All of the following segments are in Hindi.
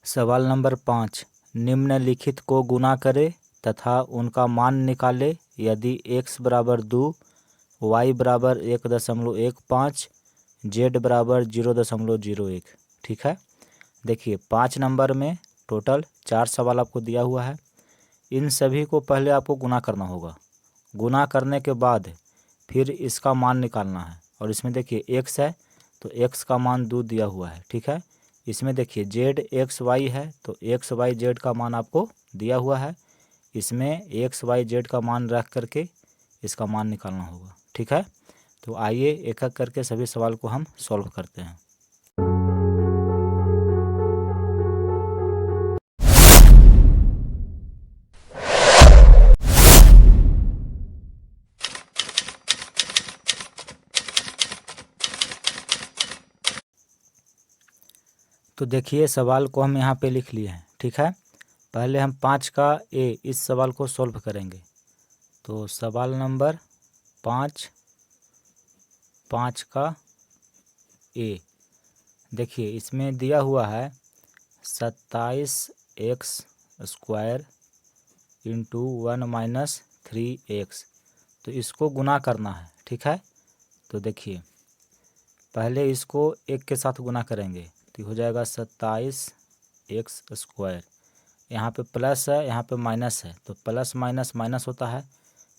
सवाल नंबर 5, निम्नलिखित को गुणा करें तथा उनका मान निकालें। यदि x बराबर 2, y बराबर 1.15, z बराबर 0.01। ठीक है, देखिए 5 नंबर में टोटल 4 सवाल आपको दिया हुआ है। इन सभी को पहले आपको गुणा करना होगा। गुणा करने के बाद फिर इसका मान निकालना है। और इसमें देखिए x है तो x का मान 2 दिया हुआ है। ठीक है, इसमें देखिए z x y है तो x y z का मान आपको दिया हुआ है। इसमें x y z का मान रख करके इसका मान निकालना होगा। ठीक है, तो आइए एक एक करके सभी सवाल को हम सॉल्व करते हैं। तो देखिए सवाल को हम यहाँ पे लिख लिए हैं। ठीक है, पहले हम 5 का ए इस सवाल को सॉल्व करेंगे। तो सवाल नंबर 5 का ए, देखिए इसमें दिया हुआ है 27x² इंटू 1 - 3x। तो इसको गुना करना है। ठीक है, तो देखिए पहले इसको एक के साथ गुना करेंगे तो हो जाएगा 27x²। यहाँ पे प्लस है, यहाँ पे माइनस है, तो प्लस माइनस माइनस होता है।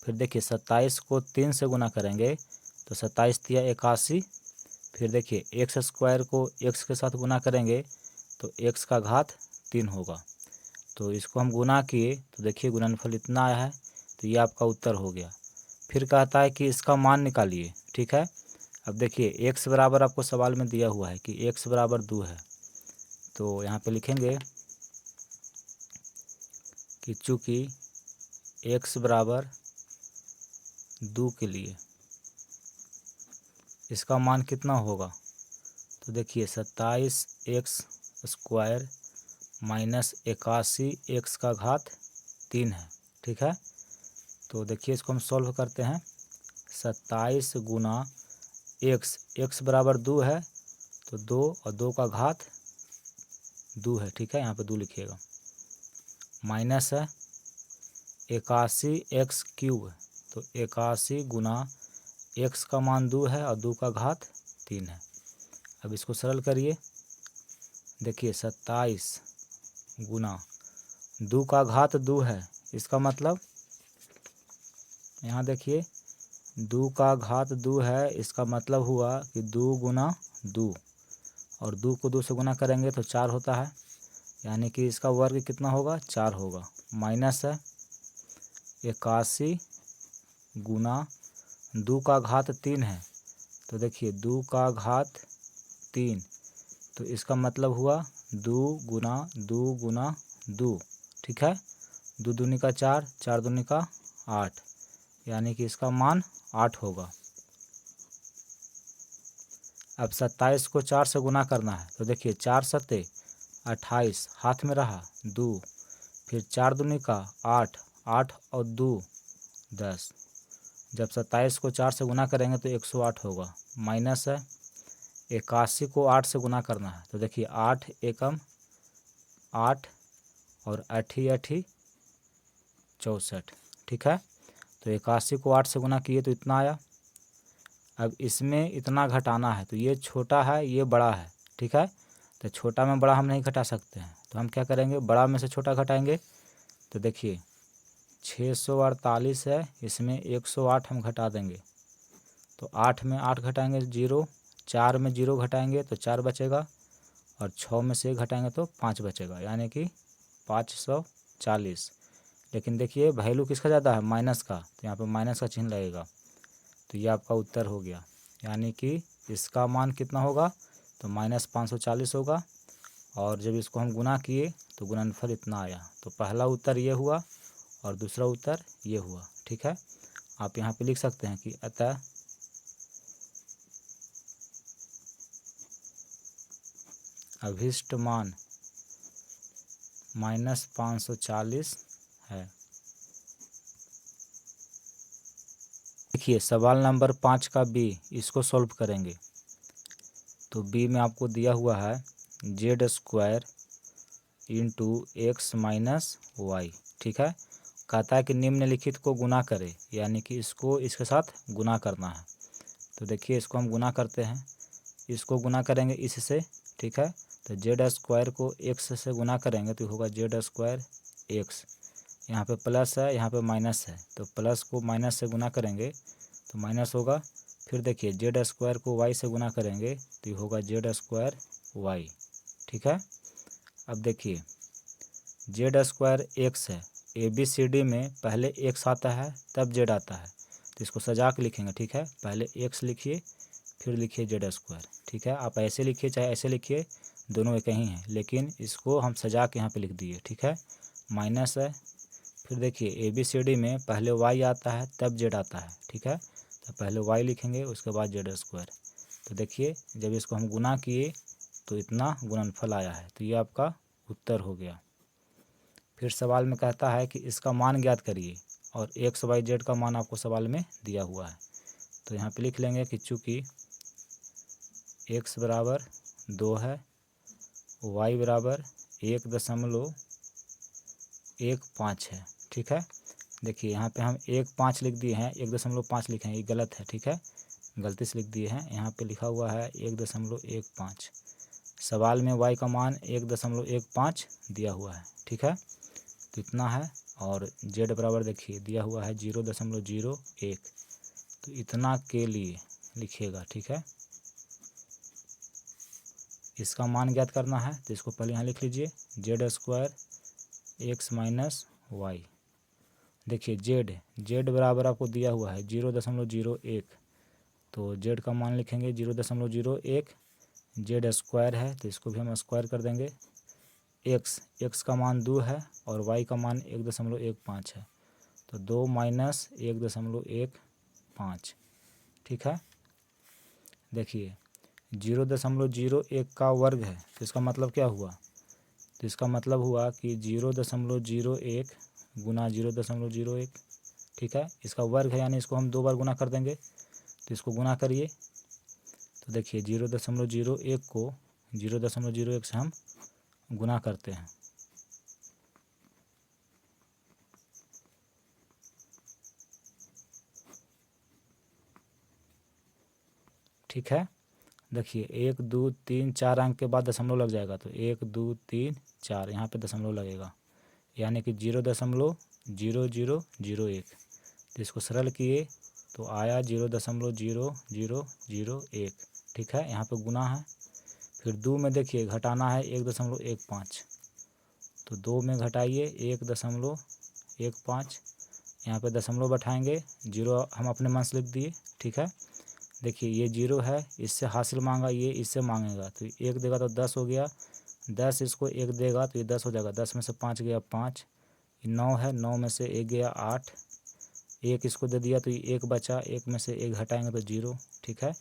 फिर देखिए 27 को 3 से गुना करेंगे तो 27 दिया 81। फिर देखिए x² को x के साथ गुना करेंगे तो x का घात 3 होगा। तो इसको हम गुना किए तो देखिए गुणनफल इतना आया है, तो ये आपका उत्तर हो गया। फिर कहता है कि इसका मान निकालिए। ठीक है, अब देखिए x बराबर आपको सवाल में दिया हुआ है कि x बराबर 2 है। तो यहाँ पे लिखेंगे कि चूँकि x बराबर 2 के लिए इसका मान कितना होगा, तो देखिए 27x² माइनस 81 x का घात 3 है। ठीक है, तो देखिए इसको हम सॉल्व करते हैं। 27 गुना x बराबर 2 है तो 2 और 2 का घात 2 है। ठीक है, यहाँ पे 2 लिखिएगा। माइनस है 81x³ तो 81 गुना x का मान 2 है और 2 का घात 3 है। अब इसको सरल करिए। देखिए 27 गुना 2 का घात 2 है, इसका मतलब यहाँ देखिए 2 का घात 2 है, इसका मतलब हुआ कि 2 गुना 2, और 2 को 2 से गुना करेंगे तो 4 होता है, यानी कि इसका वर्ग कितना होगा, 4 होगा। माइनस है 81 गुना 2 का घात 3 है, तो देखिए 2 का घात 3, तो इसका मतलब हुआ 2 गुना 2 गुना 2। ठीक है, 2 दूनी का 4, 4 दूनी का 8, यानी कि इसका मान 8 होगा। अब 27 को 4 से गुना करना है, तो देखिए 4 सत्ते 28, हाथ में रहा 2, फिर 4 दूनी का 8, 8 और 2 10। जब 27 को 4 से गुना करेंगे तो 108 होगा। माइनस है 81 को 8 से गुना करना है, तो देखिए 8 एकम 8 और 8 8 64। ठीक है, तो 81 को 8 से गुना किए तो इतना आया। अब इसमें इतना घटाना है, तो ये छोटा है ये बड़ा है। ठीक है, तो छोटा में बड़ा हम नहीं घटा सकते हैं, तो हम क्या करेंगे, बड़ा में से छोटा घटाएंगे। तो देखिए 648 है, इसमें 108 हम घटा देंगे, तो 8 में 8 घटाएंगे 0, 4 में 0 घटाएंगे तो 4 बचेगा, और 6 में से 1 घटाएंगे तो 5 बचेगा, यानी कि 540। लेकिन देखिए वैल्यू किसका ज़्यादा है, माइनस का, तो यहाँ पे माइनस का चिन्ह लगेगा। तो ये आपका उत्तर हो गया, यानी कि इसका मान कितना होगा, तो -540 होगा। और जब इसको हम गुना किए तो गुणनफल इतना आया। तो पहला उत्तर ये हुआ और दूसरा उत्तर ये हुआ। ठीक है, आप यहाँ पे लिख सकते हैं कि अतः अभीष्ट मान -540 है। देखिए सवाल नंबर 5 का बी, इसको सॉल्व करेंगे। तो बी में आपको दिया हुआ है z² into x minus Y. ठीक है, कहता है कि निम्नलिखित को गुना करे, यानी कि इसको इसके साथ गुना करना है। तो देखिए इसको हम गुना करते हैं, इसको गुना करेंगे इससे। ठीक है, तो जेड स्क्वायर को एक्स से गुना करेंगे तो होगा जेड स्क्वायर एक्स। यहाँ पे प्लस है, यहाँ पे माइनस है, तो प्लस को माइनस से गुना करेंगे तो माइनस होगा। फिर देखिए जेड स्क्वायर को वाई से गुना करेंगे तो ये होगा जेड स्क्वायर वाई। ठीक है, अब देखिए जेड स्क्वायर एक्स है, ए बी सी डी में पहले एक्स आता है तब जेड आता है, तो इसको सजा के लिखेंगे। ठीक है, पहले एक्स लिखिए फिर लिखिए जेड स्क्वायर। ठीक है, आप ऐसे लिखिए चाहे ऐसे लिखिए, दोनों एक ही हैं, लेकिन इसको हम सजा के यहाँ पे लिख दिए। ठीक है, माइनस है, फिर देखिए ए बी सी डी में पहले वाई आता है तब जेड आता है। ठीक है, तो पहले वाई लिखेंगे उसके बाद जेड स्क्वायर। तो देखिए जब इसको हम गुना किए तो इतना गुणनफल आया है, तो ये आपका उत्तर हो गया। फिर सवाल में कहता है कि इसका मान ज्ञात करिए, और एक्स वाई जेड का मान आपको सवाल में दिया हुआ है। तो यहाँ पे लिख लेंगे कि चूँकि एक्स बराबर 2 है, वाई बराबर 1.15 है। ठीक है, देखिए यहाँ पे हम 1.5 लिख दिए हैं, 1.5 लिखे हैं, ये गलत है। ठीक है, गलती से लिख दिए हैं, यहाँ पे लिखा हुआ है 1.15। सवाल में y का मान 1.15 दिया हुआ है। ठीक है, तो इतना है, और z बराबर देखिए दिया हुआ है 0.01, तो इतना के लिए लिखिएगा। ठीक है, इसका मान ज्ञात करना है, तो इसको पहले यहाँ लिख लीजिए Z square X minus Y. देखिए जेड बराबर आपको दिया हुआ है 0.01, तो जेड का मान लिखेंगे 0.01। जेड स्क्वायर है तो इसको भी हम स्क्वायर कर देंगे। एक्स का मान 2 है और वाई का मान 1.15 है, तो 2 माइनस 1.15। ठीक है, देखिए 0.01 का वर्ग है, तो इसका मतलब क्या हुआ, तो इसका मतलब हुआ कि 0.01 गुना 0.01। ठीक है, इसका वर्ग है यानी इसको हम 2 बार गुना कर देंगे, तो इसको गुना करिए। तो देखिए 0.01 को 0.01 से हम गुना करते हैं। ठीक है, देखिए 1 2 3 4 अंक के बाद दशमलव लग जाएगा, तो 1 2 3 4 यहाँ पे दशमलव लगेगा, यानी कि 0.0001। तो इसको सरल किए तो आया 0.0001। ठीक है, यहाँ पे गुना है। फिर 2 में देखिए घटाना है 1.15, तो 2 में घटाइए 1.15, यहाँ पे दशमलव बैठाएंगे, 0 हम अपने मन से लिख दिए। ठीक है, देखिए ये 0 है, इससे हासिल मांगा, ये इससे मांगेगा, तो 1 देगा तो 10 हो गया, 10 इसको 1 देगा तो ये 10 हो जाएगा, 10 में से 5 गया 5, 9 है, 9 में से 1 गया 8, 1 इसको दे दिया तो ये 1 बचा, 1 में से 1 घटाएंगे तो 0। ठीक है,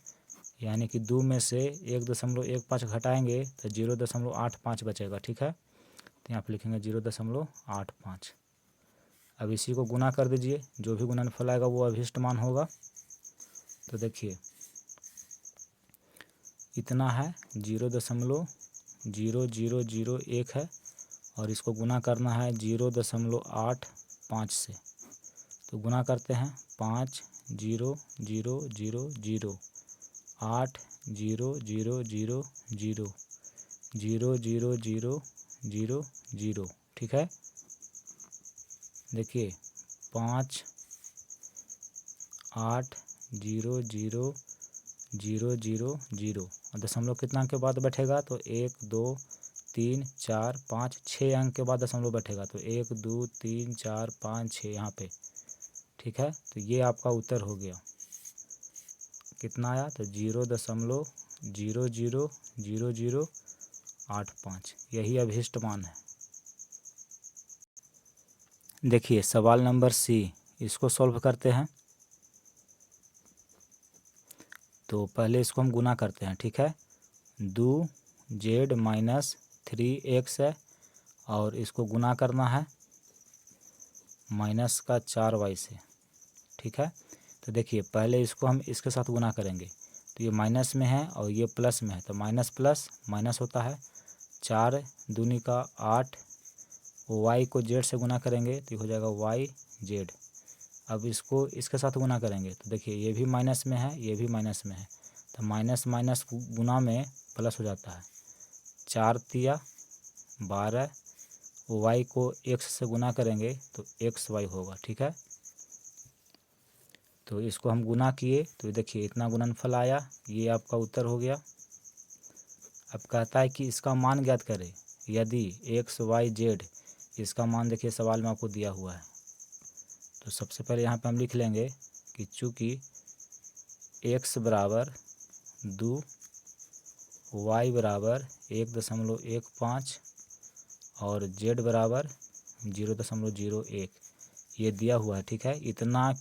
यानी कि 2 में से 1.15 घटाएंगे तो 0.85 बचेगा। ठीक है, तो यहाँ पर लिखेंगे 0.85। अब इसी को गुना कर दीजिए, जो भी गुणनफल आएगा वो अभिष्ट मान होगा। तो देखिए इतना है 0.0001 है, और इसको गुना करना है 0.85 से, तो गुना करते हैं 5 0 0 0 0 8 0 0 0 0 0 0 0 0 0। ठीक है, देखिए 5 8 0 0 0 0 0, और दशमलव कितना अंक के बाद बैठेगा, तो 1 2 3 4 5 6 अंक के बाद दशमलव बैठेगा, तो 1 2 3 4 5 6 यहाँ पे। ठीक है, तो ये आपका उत्तर हो गया। कितना आया, तो 0.000085, यही अभिष्ट मान है। देखिए सवाल नंबर सी, इसको सॉल्व करते हैं। तो पहले इसको हम गुना करते हैं। ठीक है, 2z माइनस 3x है, और इसको गुना करना है माइनस का 4y से। ठीक है, तो देखिए पहले इसको हम इसके साथ गुना करेंगे, तो ये माइनस में है और ये प्लस में है, तो माइनस प्लस माइनस होता है, 4 दूनी का 8, y को z से गुना करेंगे तो ये हो जाएगा y z। अब इसको इसके साथ गुना करेंगे तो देखिए ये भी माइनस में है, ये भी माइनस में है, तो माइनस माइनस गुना में प्लस हो जाता है। 4 तिया 12, y को x से गुना करेंगे तो xy होगा, ठीक है। तो इसको हम गुना किए तो देखिए इतना गुणनफल आया, ये आपका उत्तर हो गया। अब कहता है कि इसका मान ज्ञात करें यदि x y z, इसका मान देखिए सवाल में आपको दिया हुआ है। तो सबसे पहले यहाँ पे हम लिख लेंगे कि चूँकि x बराबर 2, y बराबर 1.15 और z बराबर 0.01 ये दिया हुआ है, ठीक है। इतना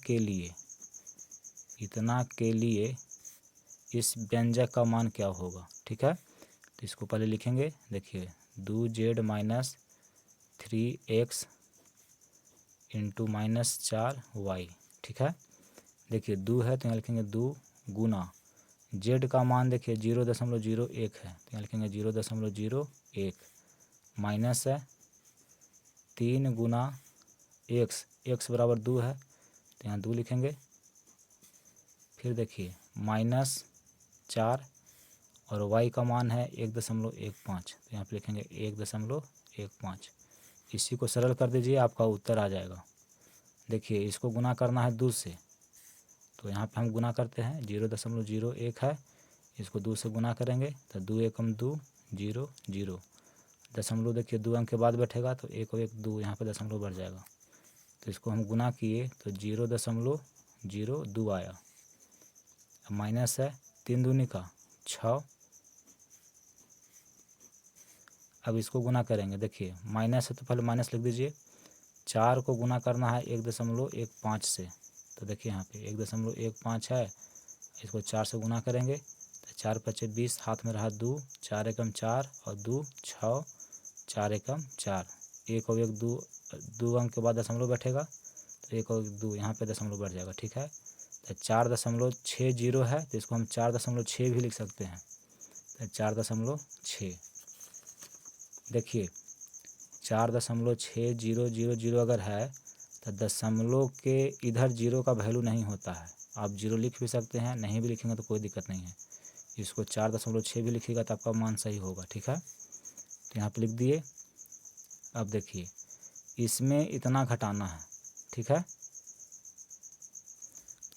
के लिए इस व्यंजक का मान क्या होगा, ठीक है। तो इसको पहले लिखेंगे, देखिए 2z minus 3x into minus 4y, ठीक है। देखिए 2 है तो यहाँ लिखेंगे 2 गुना z का मान देखिए 0.01 है तो यहाँ लिखेंगे 0.01 माइनस है 3 गुना x बराबर 2 है तो यहाँ 2 लिखेंगे। फिर देखिए माइनस 4 और y का मान है 1.15 तो यहाँ पे लिखेंगे 1.15। इसी को सरल कर दीजिए, आपका उत्तर आ जाएगा। देखिए इसको गुना करना है 2 से तो यहाँ पे हम गुना करते हैं, 0.01 है, इसको 2 से गुना करेंगे तो 2 एकम 2 0 0, दशमलव देखिए 2 अंक के बाद बैठेगा तो 1 और 1 2, यहाँ पे दशमलव बढ़ जाएगा। तो इसको हम गुना किए तो 0.02 आया। अब माइनस है 3 दूनी का 6। अब इसको गुना करेंगे, देखिए माइनस है तो पहले माइनस लिख दीजिए। 4 को गुना करना है 1.15 से तो देखिए यहाँ पे 1.15 है, इसको 4 से गुना करेंगे तो 4 पचे 20, हाथ में रहा 2, 4 एकम 4 और 2 6, 4 एकम 4, 1 और 1 2 अंक के बाद दशमलव बैठेगा तो 1 और 2 यहाँ पे दशमलव बढ़ जाएगा, ठीक है। तो 4.60 है तो इसको हम 4.6 भी लिख सकते हैं, तो 4.6। देखिए 4.6000 अगर है तो दशमलव के इधर जीरो का वैल्यू नहीं होता है। आप जीरो लिख भी सकते हैं, नहीं भी लिखेंगे तो कोई दिक्कत नहीं है। इसको 4.6 भी लिखिएगा तो आपका मान सही होगा, ठीक है। तो यहाँ पे लिख दिए। अब देखिए इसमें इतना घटाना है, ठीक है।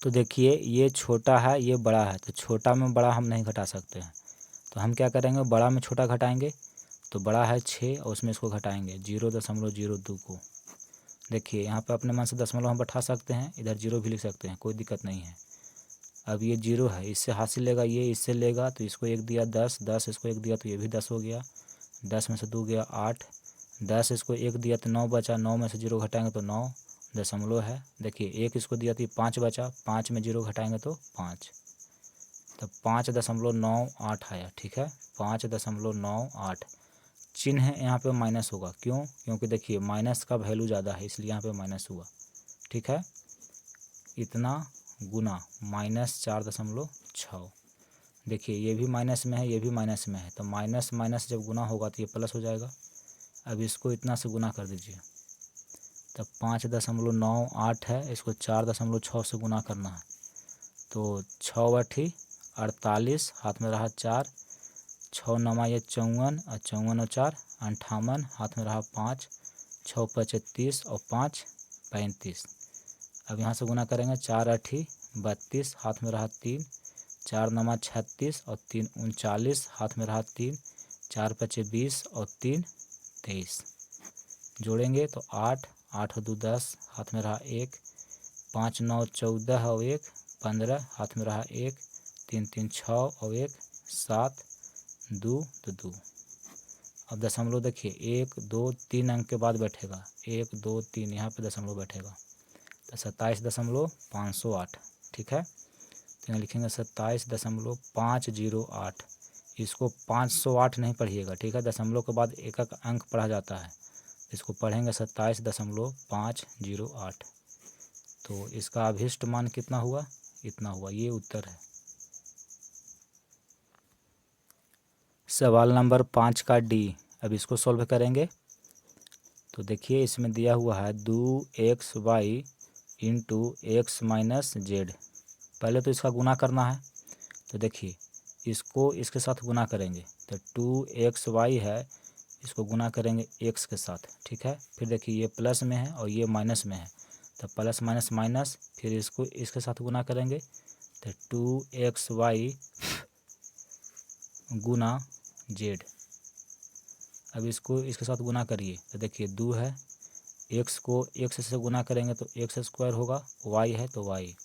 तो देखिए ये छोटा है ये बड़ा है, तो छोटा में बड़ा हम नहीं घटा सकते हैं, तो हम क्या करेंगे, बड़ा में छोटा घटाएंगे। तो बड़ा है 6 और उसमें इसको घटाएंगे 0.02 को। देखिए यहाँ पे अपने मन से दशमलव हम बैठा सकते हैं, इधर जीरो भी लिख सकते हैं, कोई दिक्कत नहीं है। अब ये 0 है, इससे हासिल लेगा, ये इससे लेगा तो इसको 1 दिया 10, 10 इसको 1 दिया तो ये भी 10 हो गया, 10 में से 2 गया 8, 10 इसको 1 दिया तो 9 बचा, 9 में से 0 घटाएंगे तो 9 दशमलव है। देखिए 1 इसको दिया तो 5 बचा, 5 में 0 घटाएंगे तो 5, तो 5.98 आया, ठीक है। 5.98 चिन्ह है यहाँ पे माइनस होगा, क्यों? क्योंकि देखिए माइनस का वैल्यू ज़्यादा है इसलिए यहाँ पे माइनस हुआ, ठीक है। इतना गुना -4.6। देखिए ये भी माइनस में है, ये भी माइनस में है, तो माइनस माइनस जब गुना होगा तो ये प्लस हो जाएगा। अब इसको इतना से गुना कर दीजिए, तब 5.98 है, इसको 4.6 से गुना करना है तो 6 8 48, हाथ में रहा 4, 6 9 ये 54 और 54 और 4 58, हाथ में रहा 5, 6 5 30 और 5 35। अब यहाँ से गुना करेंगे 4 8 32, हाथ में रहा 3, 4 9 36 और 3 39, हाथ में रहा 3, 4 5 20 और 3 23। जोड़ेंगे तो 8 8 2 10, हाथ में रहा 1, 5 9 14 और 1 15, हाथ में रहा 1, 3 3 6 और 1 7 2 तो 2। अब दशमलव देखिए 1 2 3 अंक के बाद बैठेगा, 1 2 3 यहाँ पे दशमलव बैठेगा तो 27.508, ठीक है। तो यहाँ लिखेंगे 27.508। इसको 508 नहीं पढ़िएगा, ठीक है, दशमलव के बाद एक एक अंक पढ़ा जाता है, इसको पढ़ेंगे 27.508। तो इसका अभिष्ट मान कितना हुआ, इतना हुआ, ये उत्तर है। सवाल नंबर 5 का डी, अब इसको सॉल्व करेंगे तो देखिए इसमें दिया हुआ है 2xy into x minus Z. पहले तो इसका गुना करना है, तो देखिए इसको इसके साथ गुना करेंगे तो 2xy है, इसको गुना करेंगे x के साथ, ठीक है। फिर देखिए ये प्लस में है और ये माइनस में है, तो प्लस माइनस माइनस, फिर इसको इसके साथ गुना करेंगे तो 2xy गुना जेड। अब इसको इसके साथ गुना करिए तो देखिए 2 है, x को x से गुना करेंगे तो x स्क्वायर होगा, y है तो y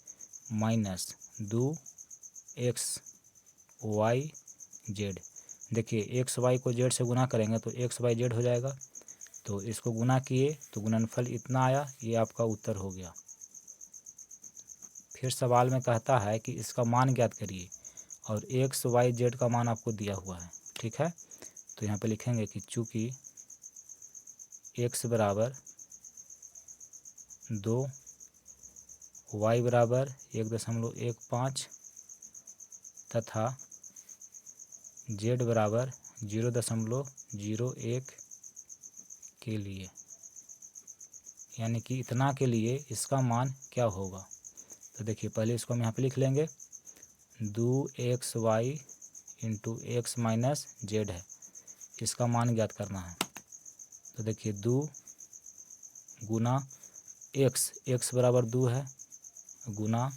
माइनस 2xy जेड। देखिए xy को z से गुना करेंगे तो xy z हो जाएगा, तो इसको गुना किए तो गुणनफल इतना आया, ये आपका उत्तर हो गया। फिर सवाल में कहता है कि इसका मान ज्ञात करिए और xy z का मान आपको दिया हुआ है, ठीक है। तो यहाँ पे लिखेंगे कि चूँकि x बराबर 2, y बराबर 1.15 तथा z बराबर 0.01 के लिए, यानी कि इतना के लिए इसका मान क्या होगा। तो देखिए पहले इसको हम यहाँ पे लिख लेंगे 2xy into x minus Z है, इसका मान ज्ञात करना है। तो देखिए 2 गुना x बराबर 2 है गुना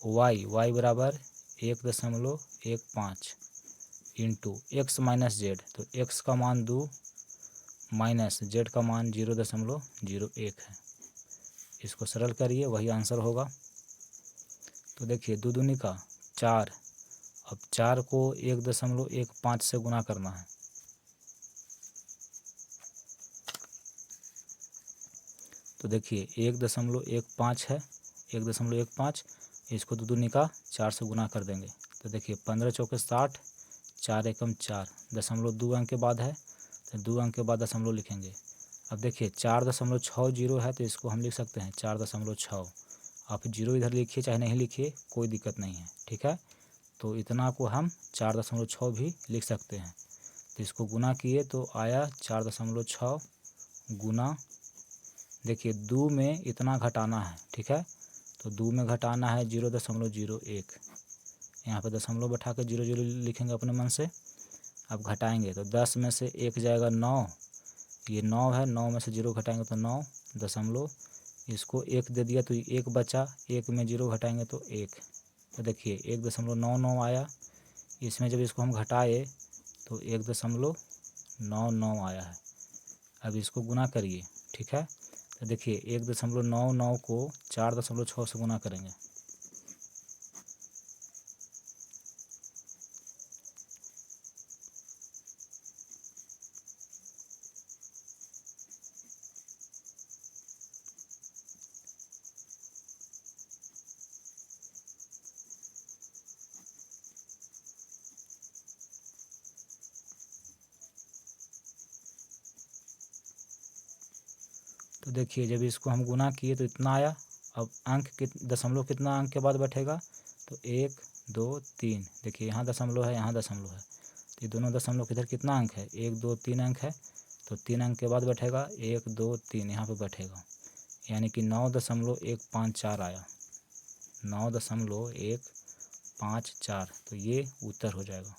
y बराबर 1.15 इंटू एक्स माइनस जेड, तो x का मान 2 माइनस जेड का मान 0.01 है। इसको सरल करिए, वही आंसर होगा। तो देखिए 2 दूनी का 4, अब 4 को 1.15 से गुना करना है, तो देखिए 1.15 है, 1.15, इसको 2 दूनी का 4 से गुना कर देंगे तो देखिए 15 चौके 60, 4 एकम 4, 2 अंक के बाद है तो 2 अंक के बाद दशमलव लिखेंगे। अब देखिए 4.60 है तो इसको हम लिख सकते हैं 4.6। आप 0 इधर लिखिए चाहे नहीं लिखिए, कोई दिक्कत नहीं है, ठीक है। तो इतना को हम 4.6 भी लिख सकते हैं। तो इसको गुना किए तो आया 4.6 गुना, देखिए 2 में इतना घटाना है, ठीक है। तो 2 में घटाना है 0.01, यहाँ पे दशमलव बैठा के 0 0 लिखेंगे अपने मन से। अब घटाएंगे तो 10 में से 1 जाएगा 9, ये 9 है, 9 में से 0 घटाएंगे तो 9 दशमलव, इसको 1 दे दिया तो 1 बचा, 1 में 0 घटाएंगे तो 1, तो देखिए 1.99 आया। इसमें जब इसको हम घटाए तो 1.99 आया है। अब इसको गुना करिए, ठीक है। तो देखिए 1.99 को 4.6 से गुना करेंगे, तो देखिए जब इसको हम गुना किए तो इतना आया। अब अंक दशमलव कितना अंक के बाद बैठेगा, तो 1 2 3, देखिए यहाँ दशमलव है, यहाँ दशमलव है, तो ये दोनों दशमलव किधर कितना अंक है, 1 2 3 अंक है, तो 3 अंक के बाद बैठेगा 1 2 3, यहाँ पे बैठेगा, यानी कि 9.154 आया, 9.154, तो ये उत्तर हो जाएगा।